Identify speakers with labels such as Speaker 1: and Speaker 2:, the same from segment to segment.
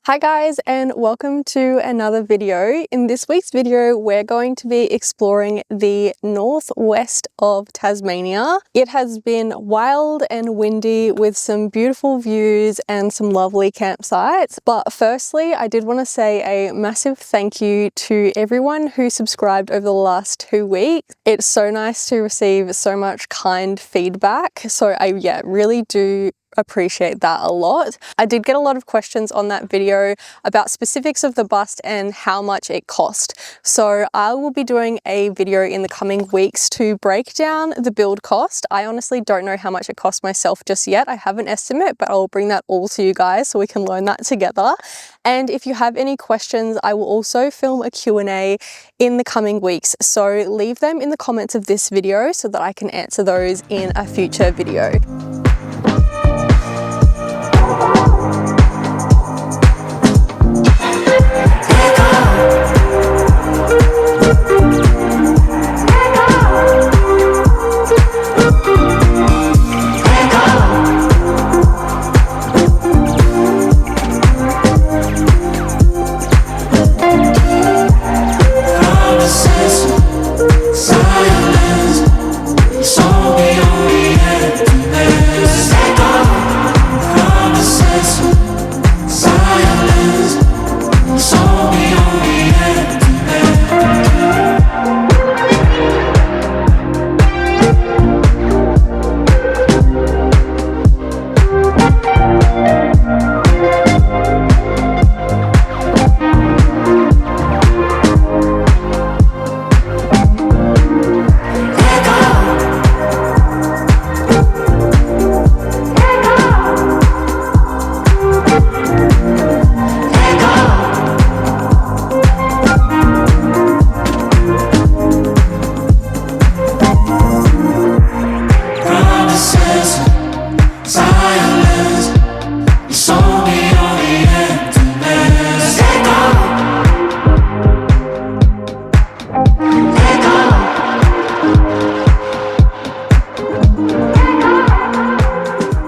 Speaker 1: Hi guys, and welcome to another video. In this week's video, we're going to be exploring the northwest of Tasmania. It has been wild and windy with some beautiful views and some lovely campsites. But firstly, I did want to say a massive thank you to everyone who subscribed over the last 2 weeks. It's so nice to receive so much kind feedback. So I really do appreciate that a lot. I did get a lot of questions on that video about specifics of the bust and how much it cost. So I will be doing a video in the coming weeks to break down the build cost. I honestly don't know how much it cost myself just yet. I have an estimate, but I'll bring that all to you guys so we can learn that together. And if you have any questions, I will also film a Q&A in the coming weeks. So leave them in the comments of this video so that I can answer those in a future video.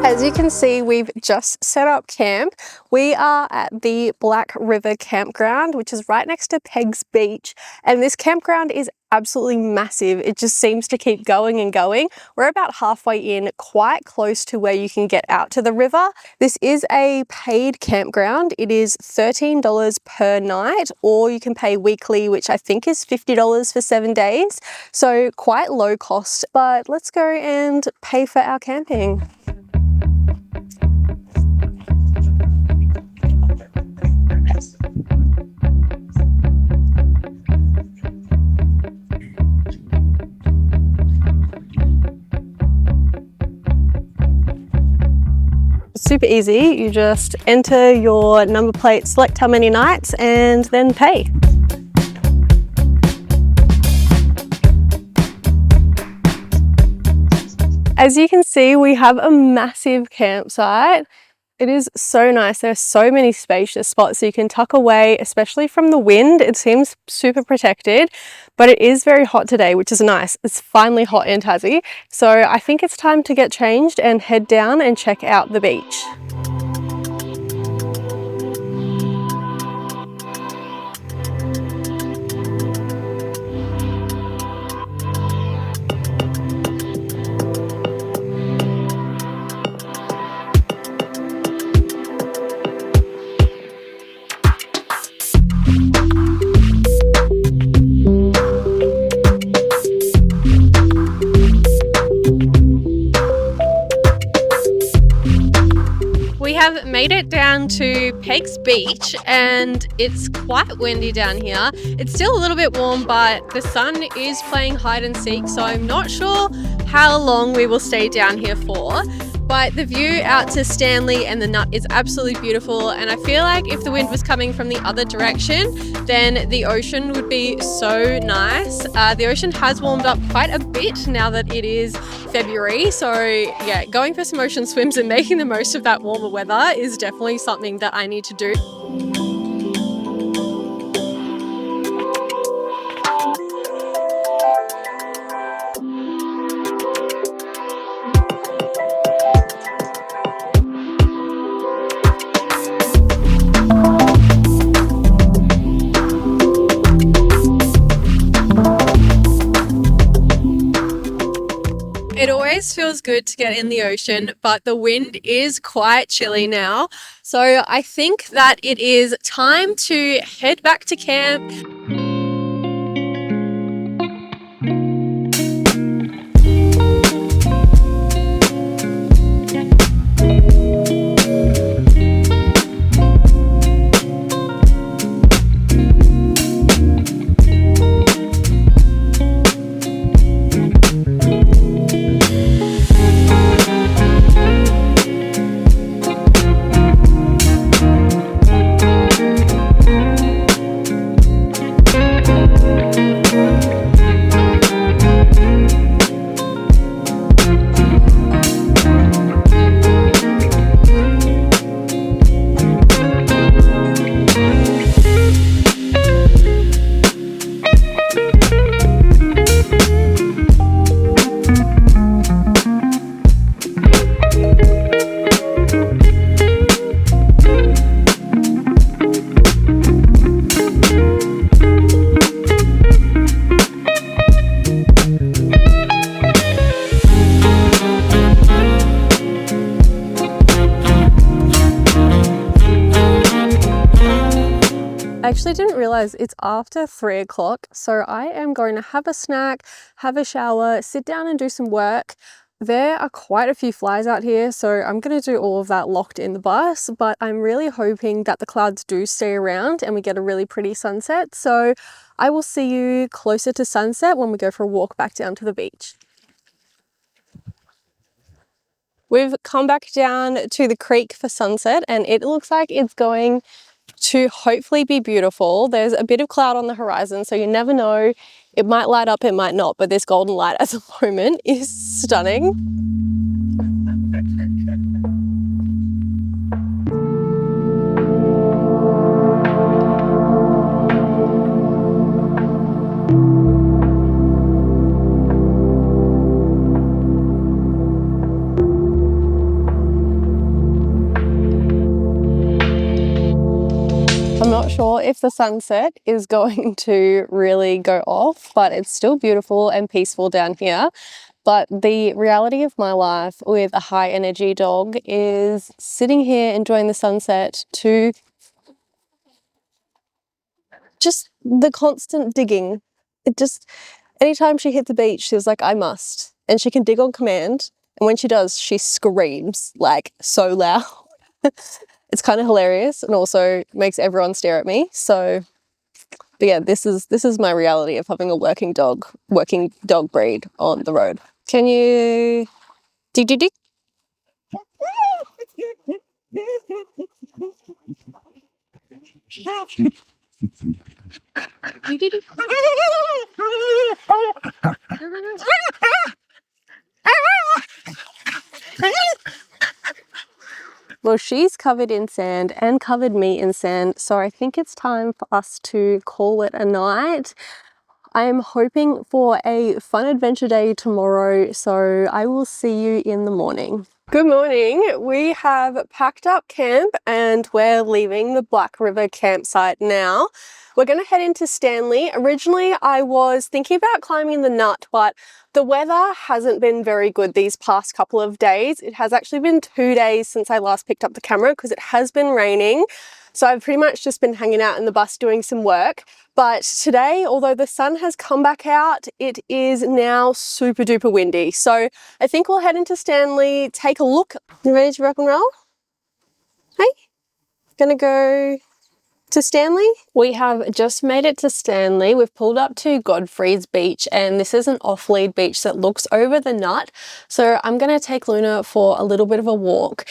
Speaker 1: As you can see, we've just set up camp. We are at the Black River Campground, which is right next to Peg's Beach. And this campground is absolutely massive. It just seems to keep going and going. We're about halfway in, quite close to where you can get out to the river. This is a paid campground. It is $13 per night, or you can pay weekly, which I think is $50 for 7 days. So quite low cost, but let's go and pay for our camping. Super easy. You just enter your number plate, select how many nights, and then pay. As you can see, we have a massive campsite. It is so nice. There are so many spacious spots so you can tuck away, especially from the wind. It seems super protected, but it is very hot today, which is nice. It's finally hot in Tassie. So I think it's time to get changed and head down and check out the beach. Have made it down to Peg's Beach and it's quite windy down here. It's still a little bit warm, but the sun is playing hide and seek, so I'm not sure how long we will stay down here for. But the view out to Stanley and the Nut is absolutely beautiful, and I feel like if the wind was coming from the other direction, then the ocean would be so nice. The ocean has warmed up quite a bit now that it is February, so yeah, going for some ocean swims and making the most of that warmer weather is definitely something that I need to do. feels good to get in the ocean, but the wind is quite chilly now. So I think that it is time to head back to camp. I actually didn't realize it's after 3 o'clock, so I am going to have a snack, have a shower, sit down and do some work. There are quite a few flies out here, so I'm going to do all of that locked in the bus, but I'm really hoping that the clouds do stay around and we get a really pretty sunset. So I will see you closer to sunset when we go for a walk back down to the beach. We've come back down to the creek for sunset and it looks like it's going to hopefully be beautiful. There's a bit of cloud on the horizon, so you never know. It might light up, it might not, but this golden light at the moment is stunning. I'm not sure if the sunset is going to really go off, but it's still beautiful and peaceful down here. But the reality of my life with a high energy dog is sitting here enjoying the sunset to just the constant digging. Anytime she hit the beach, she was like, I must. And she can dig on command. And when she does, she screams like so loud. It's kind of hilarious and also makes everyone stare at me. So, but yeah, this is my reality of having a working dog breed on the road. Can you dig dig dig? Well, she's covered in sand and covered me in sand, so I think it's time for us to call it a night. I'm hoping for a fun adventure day tomorrow, so I will see you in the morning. Good morning. We have packed up camp and we're leaving the Black River campsite now. We're going to head into Stanley. Originally, I was thinking about climbing the Nut, but the weather hasn't been very good these past couple of days. It has actually been 2 days since I last picked up the camera because it has been raining. So I've pretty much just been hanging out in the bus doing some work. But today, although the sun has come back out, it is now super duper windy. So I think we'll head into Stanley, take a look. You ready to rock and roll? Hey, gonna go to Stanley. We have just made it to Stanley. We've pulled up to Godfrey's beach and this is an off-lead beach that looks over the Nut. So I'm gonna take Luna for a little bit of a walk.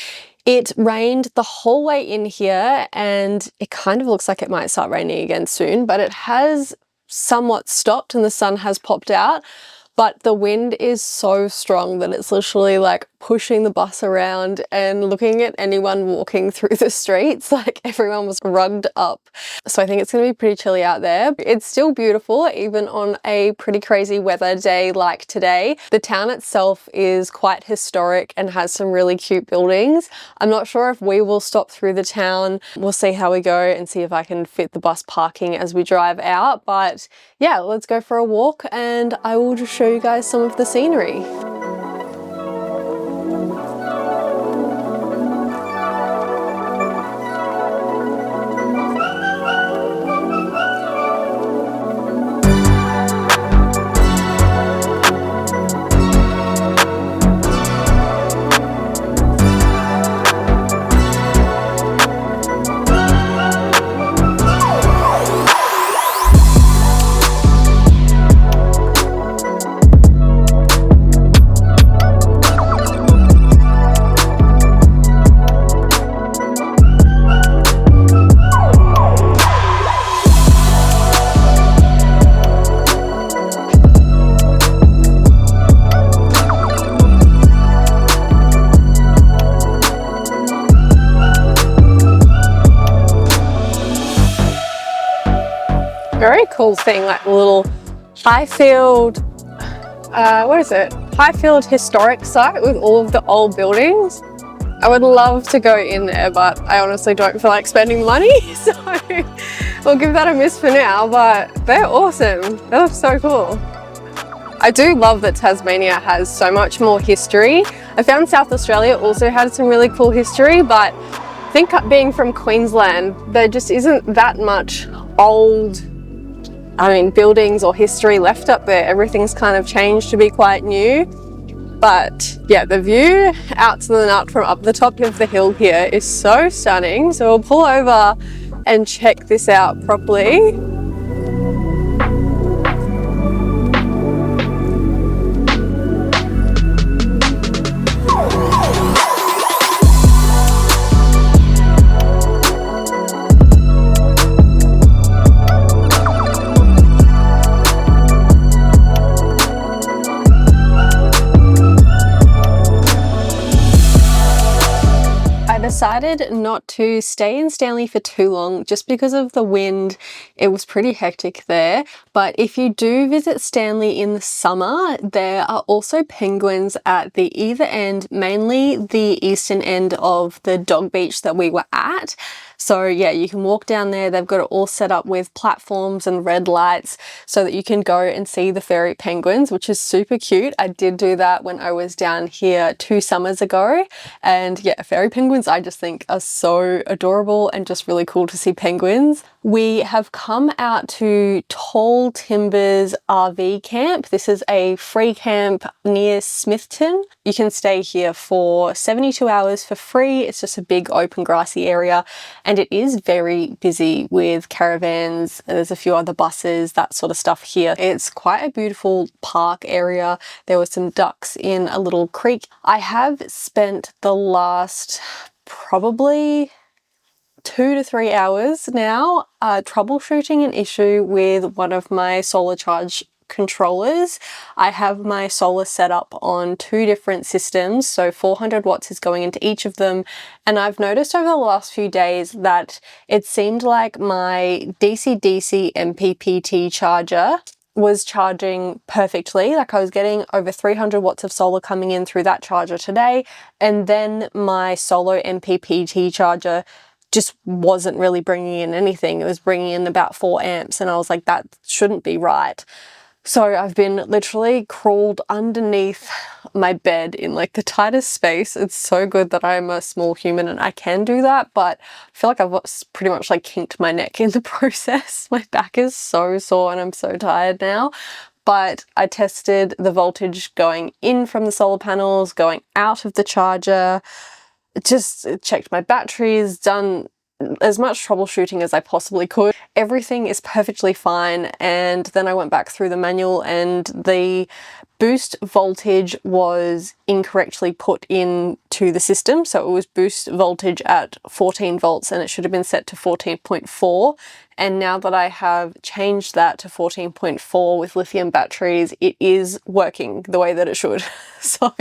Speaker 1: It rained the whole way in here and it kind of looks like it might start raining again soon, but it has somewhat stopped and the sun has popped out. But the wind is so strong that it's literally like pushing the bus around, and looking at anyone walking through the streets, like everyone was rugged up. So I think it's going to be pretty chilly out there. It's still beautiful even on a pretty crazy weather day like today. The town itself is quite historic and has some really cute buildings. I'm not sure if we will stop through the town. We'll see how we go and see if I can fit the bus parking as we drive out. But yeah, let's go for a walk and I will just show you guys some of the scenery. Very cool thing, like the little Highfield, what is it? Highfield Historic Site with all of the old buildings. I would love to go in there, but I honestly don't feel like spending money, so we'll give that a miss for now, but they're awesome. They look so cool. I do love that Tasmania has so much more history. I found South Australia also had some really cool history, but I think being from Queensland, there just isn't that much old, buildings or history left up there. Everything's kind of changed to be quite new. But yeah, the view out to the nut from up the top of the hill here is so stunning. So we'll pull over and check this out properly. Decided not to stay in Stanley for too long just because of the wind. It was pretty hectic there, but if you do visit Stanley in the summer, there are also penguins at the either end, mainly the eastern end of the dog beach that we were at. So yeah, you can walk down there. They've got it all set up with platforms and red lights so that you can go and see the fairy penguins, which is super cute. I did do that when I was down here 2 summers ago, and yeah, fairy penguins I just think are so adorable and just really cool to see penguins. We have come out to Tall Timbers RV camp. This is a free camp near Smithton. You can stay here for 72 hours for free. It's just a big open grassy area, and it is very busy with caravans. There's a few other buses, that sort of stuff here. It's quite a beautiful park area. There were some ducks in a little creek. I have spent the last probably 2 to 3 hours now troubleshooting an issue with one of my solar charge controllers. I have my solar set up on 2 different systems, so 400 watts is going into each of them, and I've noticed over the last few days that it seemed like my DC-DC MPPT charger was charging perfectly. Like I was getting over 300 watts of solar coming in through that charger today, and then my Solo MPPT charger just wasn't really bringing in anything. It was bringing in about 4 amps, and I was like, that shouldn't be right. So I've been literally crawled underneath my bed in like the tightest space. It's so good that I'm a small human and I can do that, but I feel like I've pretty much like kinked my neck in the process. My back is so sore and I'm so tired now. But I tested the voltage going in from the solar panels, going out of the charger, just checked my batteries, done as much troubleshooting as I possibly could. Everything is perfectly fine, and then I went back through the manual and the boost voltage was incorrectly put into the system. So it was boost voltage at 14 volts and it should have been set to 14.4. And now that I have changed that to 14.4 with lithium batteries, it is working the way that it should. So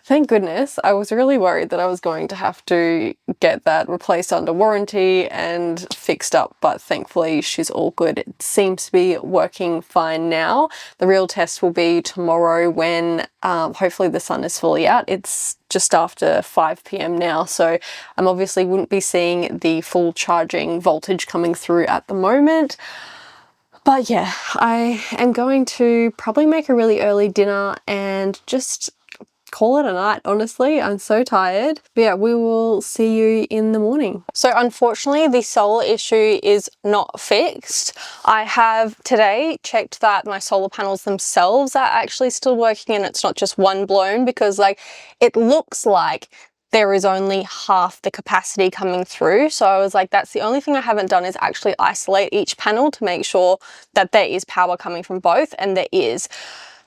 Speaker 1: thank goodness. I was really worried that I was going to have to get that replaced under warranty and fixed up, but thankfully she's all good. It seems to be working fine now. The real test will be tomorrow when hopefully the sun is fully out. It's just after 5 p.m. now, so I obviously wouldn't be seeing the full charging voltage coming through at the moment. But yeah, I am going to probably make a really early dinner and just call it a night, honestly. I'm so tired. But yeah, we will see you in the morning. So unfortunately, the solar issue is not fixed. I have today checked that my solar panels themselves are actually still working and it's not just one blown, because like it looks like there is only half the capacity coming through. So I was like, that's the only thing I haven't done is actually isolate each panel to make sure that there is power coming from both, and there is.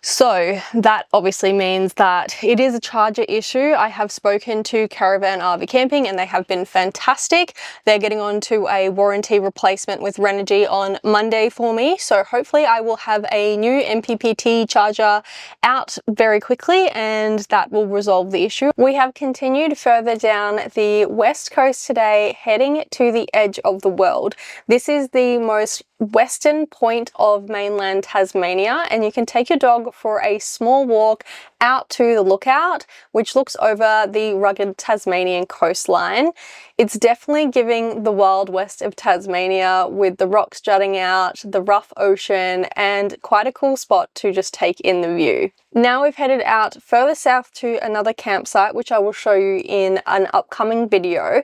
Speaker 1: So that obviously means that it is a charger issue. I have spoken to Caravan RV Camping and they have been fantastic. They're getting on to a warranty replacement with Renogy on Monday for me. So hopefully I will have a new MPPT charger out very quickly and that will resolve the issue. We have continued further down the west coast today, heading to the edge of the world. This is the most western point of mainland Tasmania, and you can take your dog for a small walk out to the lookout, which looks over the rugged Tasmanian coastline. It's definitely giving the wild west of Tasmania, with the rocks jutting out, the rough ocean, and quite a cool spot to just take in the view. Now we've headed out further south to another campsite, which I will show you in an upcoming video.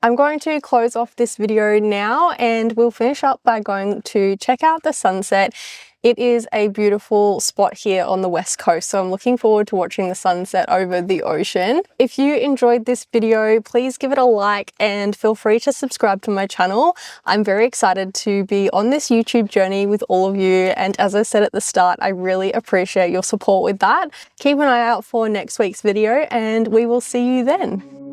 Speaker 1: I'm going to close off this video now, and we'll finish up by going to check out the sunset. It is a beautiful spot here on the west coast, so I'm looking forward to watching the sunset over the ocean. If you enjoyed this video, please give it a like and feel free to subscribe to my channel. I'm very excited to be on this YouTube journey with all of you, and as I said at the start, I really appreciate your support with that. Keep an eye out for next week's video, and we will see you then.